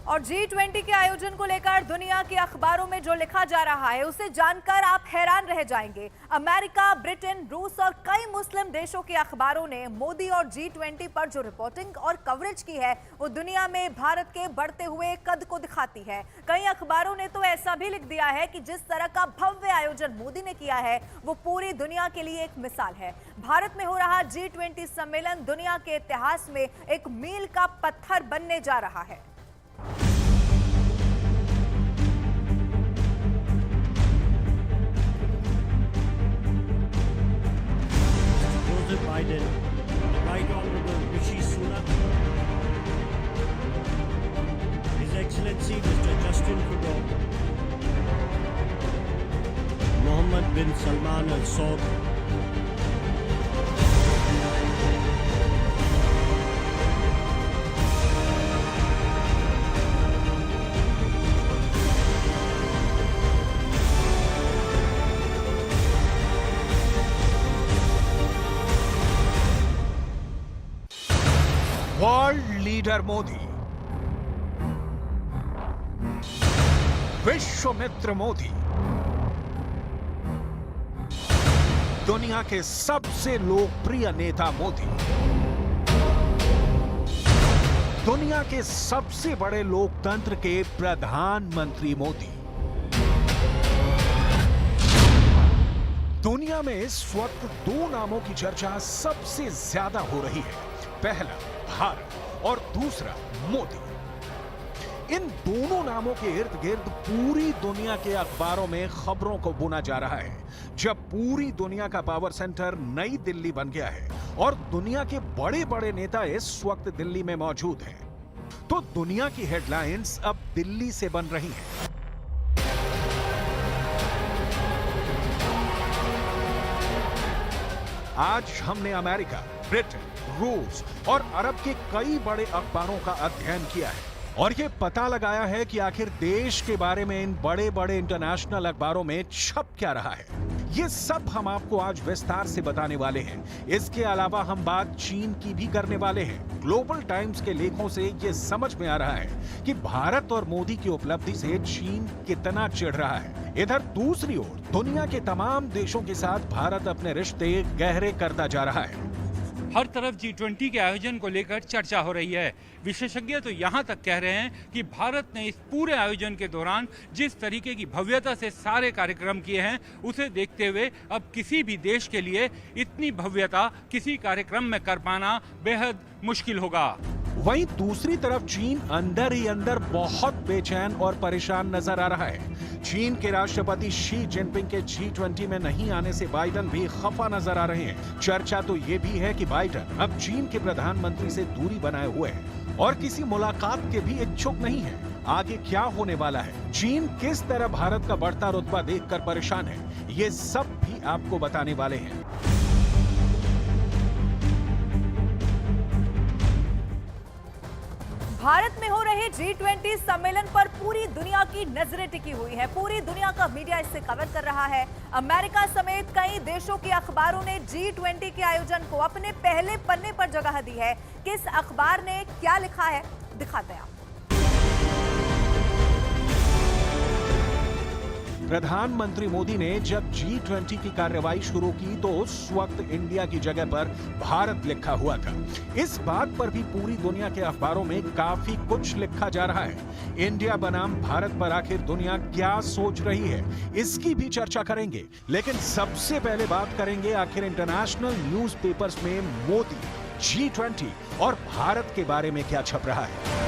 और G20 के आयोजन को लेकर दुनिया के अखबारों में जो लिखा जा रहा है उसे जानकर आप हैरान रह जाएंगे। अमेरिका, ब्रिटेन, रूस और कई मुस्लिम देशों के अखबारों ने मोदी और G20 पर जो रिपोर्टिंग और कवरेज की है वो दुनिया में भारत के बढ़ते हुए कद को दिखाती है। कई अखबारों ने तो ऐसा भी लिख दिया है कि जिस तरह का भव्य आयोजन मोदी ने किया है वो पूरी दुनिया के लिए एक मिसाल है। भारत में हो रहा G20 सम्मेलन दुनिया के इतिहास में एक मील का पत्थर बनने जा रहा है। Biden, the Right Honorable Rishi Sunak, His Excellency Mr. Justin Trudeau, Mohammed bin Salman Al Saud, world leader Modi, विश्व मित्र मोदी, दुनिया के सबसे लोकप्रिय नेता मोदी, दुनिया के सबसे बड़े लोकतंत्र के प्रधानमंत्री मोदी। दुनिया में इस वक्त दो नामों की चर्चा सबसे ज्यादा हो रही है। पहला भारत और दूसरा मोदी। इन दोनों नामों के इर्द गिर्द पूरी दुनिया के अखबारों में खबरों को बुना जा रहा है। जब पूरी दुनिया का पावर सेंटर नई दिल्ली बन गया है और दुनिया के बड़े बड़े नेता इस वक्त दिल्ली में मौजूद हैं, तो दुनिया की हेडलाइंस अब दिल्ली से बन रही हैं। आज हमने अमेरिका, ब्रिटेन, रूस और अरब के कई बड़े अखबारों का अध्ययन किया है और ये पता लगाया है कि आखिर देश के बारे में इन बड़े बड़े इंटरनेशनल अखबारों में छप क्या रहा है। ये सब हम आपको आज विस्तार से बताने वाले हैं। इसके अलावा हम बात चीन की भी करने वाले हैं। ग्लोबल टाइम्स के लेखों से ये समझ में आ रहा है कि भारत और मोदी की उपलब्धि से चीन कितना चिढ़ रहा है। इधर दूसरी ओर दुनिया के तमाम देशों के साथ भारत अपने रिश्ते गहरे करता जा रहा है। हर तरफ G20 के आयोजन को लेकर चर्चा हो रही है। विशेषज्ञ तो यहाँ तक कह रहे हैं कि भारत ने इस पूरे आयोजन के दौरान जिस तरीके की भव्यता से सारे कार्यक्रम किए हैं उसे देखते हुए अब किसी भी देश के लिए इतनी भव्यता किसी कार्यक्रम में कर पाना बेहद मुश्किल होगा। वहीं दूसरी तरफ चीन अंदर ही अंदर बहुत बेचैन और परेशान नजर आ रहा है। चीन के राष्ट्रपति शी जिनपिंग के G20 में नहीं आने से बाइडन भी खफा नजर आ रहे हैं। चर्चा तो ये भी है कि बाइडन अब चीन के प्रधानमंत्री से दूरी बनाए हुए हैं और किसी मुलाकात के भी इच्छुक नहीं है। आगे क्या होने वाला है, चीन किस तरह भारत का बढ़ता रुतबा देखकर परेशान है, ये सब भी आपको बताने वाले हैं। भारत में हो रहे G20 सम्मेलन पर पूरी दुनिया की नजरें टिकी हुई है। पूरी दुनिया का मीडिया इससे कवर कर रहा है। अमेरिका समेत कई देशों के अखबारों ने G20 के आयोजन को अपने पहले पन्ने पर जगह दी है। किस अखबार ने क्या लिखा है दिखाते हैं आप। प्रधानमंत्री मोदी ने जब G20 की कार्रवाई शुरू की तो उस वक्त इंडिया की जगह पर भारत लिखा हुआ था। इस बात पर भी पूरी दुनिया के अखबारों में काफी कुछ लिखा जा रहा है। इंडिया बनाम भारत पर आखिर दुनिया क्या सोच रही है, इसकी भी चर्चा करेंगे। लेकिन सबसे पहले बात करेंगे आखिर इंटरनेशनल न्यूज़पेपर्स में मोदी, G20 और भारत के बारे में क्या छप रहा है।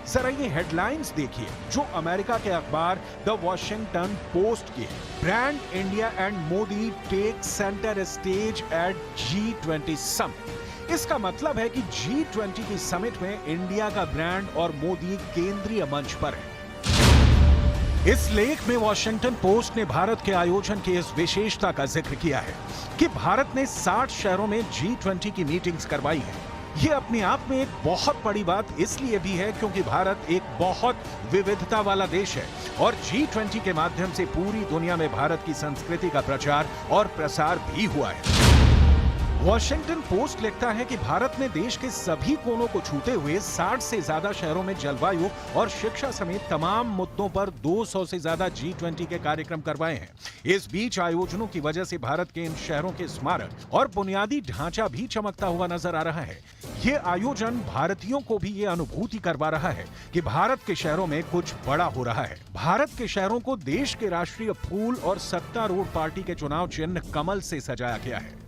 जरा ये हेडलाइंस देखिए जो अमेरिका के अखबार द वॉशिंगटन पोस्ट की है। Brand India and Modi take centre stage at G20 summit. इसका मतलब है कि G20 की समिट में इंडिया का ब्रांड और मोदी केंद्रीय मंच पर है। इस लेख में वॉशिंगटन पोस्ट ने भारत के आयोजन की इस विशेषता का जिक्र किया है कि भारत ने 60 शहरों में G20 की मीटिंग्स करवाई है। ये अपने आप में एक बहुत बड़ी बात इसलिए भी है क्योंकि भारत एक बहुत विविधता वाला देश है और G20 के माध्यम से पूरी दुनिया में भारत की संस्कृति का प्रचार और प्रसार भी हुआ है। वॉशिंगटन पोस्ट लिखता है कि भारत ने देश के सभी कोनों को छूते हुए 60 से ज्यादा शहरों में जलवायु और शिक्षा समेत तमाम मुद्दों पर 200 से ज्यादा G20 के कार्यक्रम करवाए हैं। इस बीच आयोजनों की वजह से भारत के इन शहरों के स्मारक और बुनियादी ढांचा भी चमकता हुआ नजर आ रहा है। ये आयोजन भारतीयों को भी ये अनुभूति करवा रहा है कि भारत के शहरों में कुछ बड़ा हो रहा है। भारत के शहरों को देश के राष्ट्रीय फूल और सत्तारूढ़ पार्टी के चुनाव चिन्ह कमल से सजाया गया है।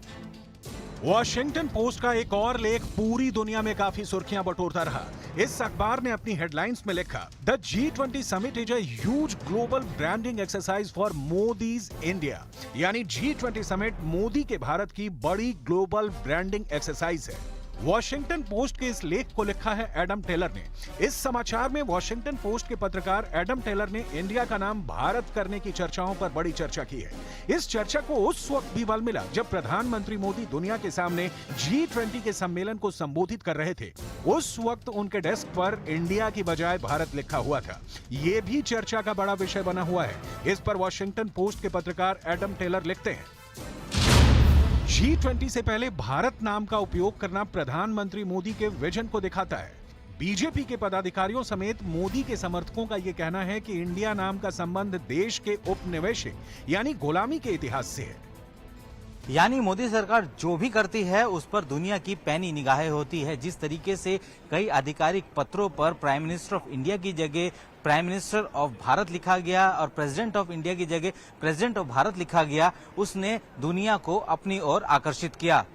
वॉशिंगटन पोस्ट का एक और लेख पूरी दुनिया में काफी सुर्खियां बटोरता रहा। इस अखबार ने अपनी हेडलाइंस में लिखा, the G20 summit is a huge global branding exercise for Modi's India. यानी G20 समिट मोदी के भारत की बड़ी ग्लोबल ब्रांडिंग एक्सरसाइज है। वॉशिंगटन पोस्ट के इस लेख को लिखा है एडम टेलर ने। इस समाचार में वॉशिंगटन पोस्ट के पत्रकार एडम टेलर ने इंडिया का नाम भारत करने की चर्चाओं पर बड़ी चर्चा की है। इस चर्चा को उस वक्त भी बल मिला जब प्रधानमंत्री मोदी दुनिया के सामने G20 के सम्मेलन को संबोधित कर रहे थे। उस वक्त उनके डेस्क पर इंडिया की बजाय भारत लिखा हुआ था। ये भी चर्चा का बड़ा विषय बना हुआ है। इस पर वॉशिंगटन पोस्ट के पत्रकार एडम टेलर लिखते हैं, G20 से पहले भारत नाम का उपयोग करना प्रधानमंत्री मोदी के विजन को दिखाता है। बीजेपी के पदाधिकारियों समेत मोदी के समर्थकों का यह कहना है कि इंडिया नाम का संबंध देश के उपनिवेशिक यानी गुलामी के इतिहास से है। यानी मोदी सरकार जो भी करती है उस पर दुनिया की पैनी निगाहें होती है। जिस तरीके से कई आधिकारिक पत्रों पर प्राइम मिनिस्टर ऑफ इंडिया की जगह प्राइम मिनिस्टर ऑफ भारत लिखा गया और प्रेसिडेंट ऑफ इंडिया की जगह प्रेसिडेंट ऑफ भारत लिखा गया, उसने दुनिया को अपनी ओर आकर्षित किया।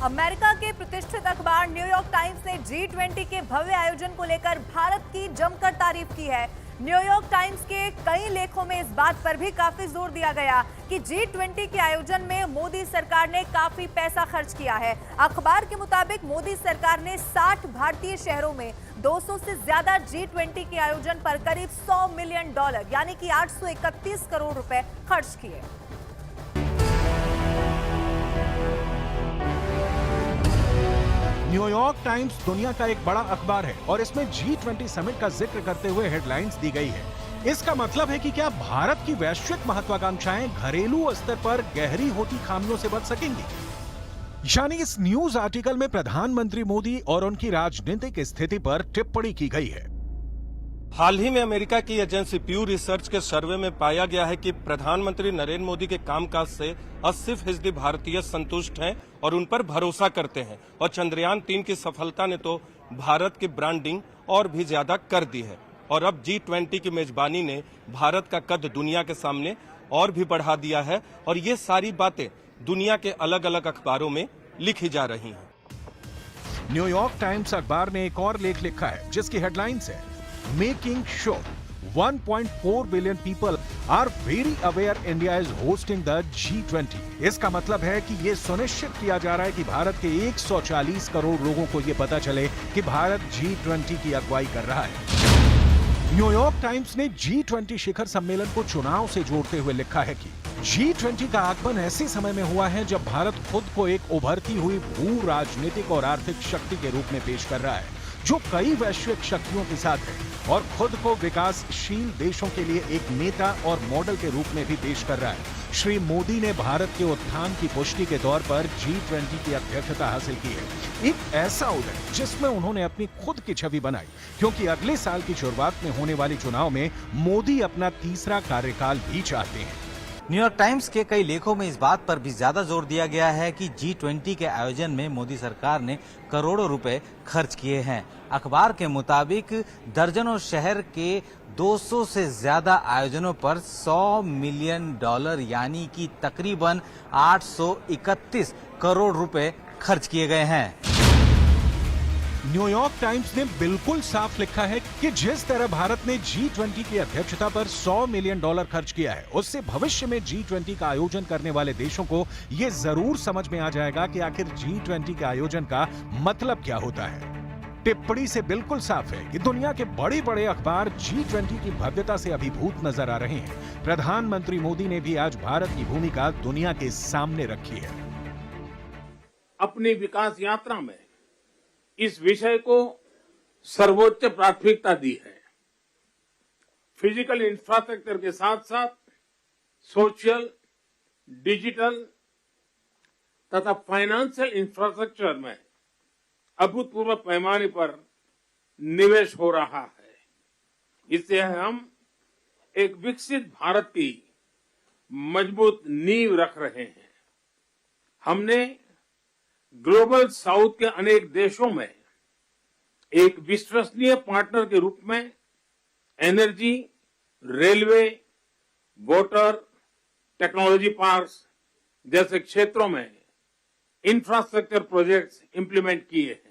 अमेरिका के प्रतिष्ठित अखबार न्यूयॉर्क टाइम्स ने G20 के भव्य आयोजन को लेकर भारत की जमकर तारीफ की है। न्यूयॉर्क टाइम्स के कई लेखों में इस बात पर भी काफी जोर दिया गया कि G20 के आयोजन में मोदी सरकार ने काफी पैसा खर्च किया है। अखबार के मुताबिक मोदी सरकार ने 60 भारतीय शहरों में 200 से ज्यादा G20 के आयोजन पर करीब $100 मिलियन यानी कि 831 करोड़ रुपए खर्च किए। न्यूयॉर्क टाइम्स दुनिया का एक बड़ा अखबार है और इसमें G20 समिट का जिक्र करते हुए हेडलाइंस दी गई है। इसका मतलब है कि क्या भारत की वैश्विक महत्वाकांक्षाएं घरेलू स्तर पर गहरी होती खामियों से बच सकेंगी? यानी इस न्यूज आर्टिकल में प्रधानमंत्री मोदी और उनकी राजनीतिक स्थिति पर टिप्पणी की गई है। हाल ही में अमेरिका की एजेंसी प्यू रिसर्च के सर्वे में पाया गया है कि प्रधानमंत्री नरेंद्र मोदी के कामकाज से 80% भारतीय संतुष्ट हैं और उन पर भरोसा करते हैं। और चंद्रयान 3 की सफलता ने तो भारत की ब्रांडिंग और भी ज्यादा कर दी है। और अब G20 की मेजबानी ने भारत का कद दुनिया के सामने और भी बढ़ा दिया है और ये सारी बातें दुनिया के अलग अलग अखबारों में लिखी जा रही हैं। न्यूयॉर्क टाइम्स अखबार ने एक और लेख लिखा है जिसकी हेडलाइंस है, Making sure 1.4 billion people are very aware India is hosting the G20। इसका मतलब है कि ये सुनिश्चित किया जा रहा है कि भारत के 140 करोड़ लोगों को ये पता चले कि भारत G20 की अगुवाई कर रहा है। न्यूयॉर्क टाइम्स ने G20 शिखर सम्मेलन को चुनाव से जोड़ते हुए लिखा है कि G20 का आगमन ऐसे समय में हुआ है जब भारत खुद को एक उभरती हुई भू राजनीतिक और आर्थिक शक्ति के रूप में पेश कर रहा है जो कई वैश्विक शक्तियों के साथ है और खुद को विकासशील देशों के लिए एक नेता और मॉडल के रूप में भी पेश कर रहा है। श्री मोदी ने भारत के उत्थान की पुष्टि के तौर पर G20 की अध्यक्षता हासिल की है। एक ऐसा उदय जिसमें उन्होंने अपनी खुद की छवि बनाई, क्योंकि अगले साल की शुरुआत में होने वाली चुनाव में मोदी अपना तीसरा कार्यकाल भी चाहते हैं। न्यूयॉर्क टाइम्स के कई लेखों में इस बात पर भी ज्यादा जोर दिया गया है कि G20 के आयोजन में मोदी सरकार ने करोड़ों रुपए खर्च किए हैं। अखबार के मुताबिक दर्जनों शहर के 200 से ज्यादा आयोजनों पर $100 मिलियन यानी कि तकरीबन 831 करोड़ रुपए खर्च किए गए हैं। न्यूयॉर्क टाइम्स ने बिल्कुल साफ लिखा है कि जिस तरह भारत ने G20 की अध्यक्षता पर $100 मिलियन खर्च किया है, उससे भविष्य में G20 का आयोजन करने वाले देशों को यह जरूर समझ में आ जाएगा कि आखिर G20 के आयोजन का मतलब क्या होता है। टिप्पणी से बिल्कुल साफ है कि दुनिया के बड़े बड़े अखबार G20 की भव्यता से अभिभूत नजर आ रहे हैं। प्रधानमंत्री मोदी ने भी आज भारत की भूमिका दुनिया के सामने रखी है। अपनी विकास यात्रा में इस विषय को सर्वोच्च प्राथमिकता दी है। फिजिकल इंफ्रास्ट्रक्चर के साथ साथ सोशल, डिजिटल तथा फाइनेंशियल इंफ्रास्ट्रक्चर में अभूतपूर्व पैमाने पर निवेश हो रहा है। इससे हम एक विकसित भारत की मजबूत नींव रख रहे हैं। हमने ग्लोबल साउथ के अनेक देशों में एक विश्वसनीय पार्टनर के रूप में energy, railway, water, technology parks जैसे क्षेत्रों में इंफ्रास्ट्रक्चर प्रोजेक्ट्स इंप्लीमेंट किए हैं।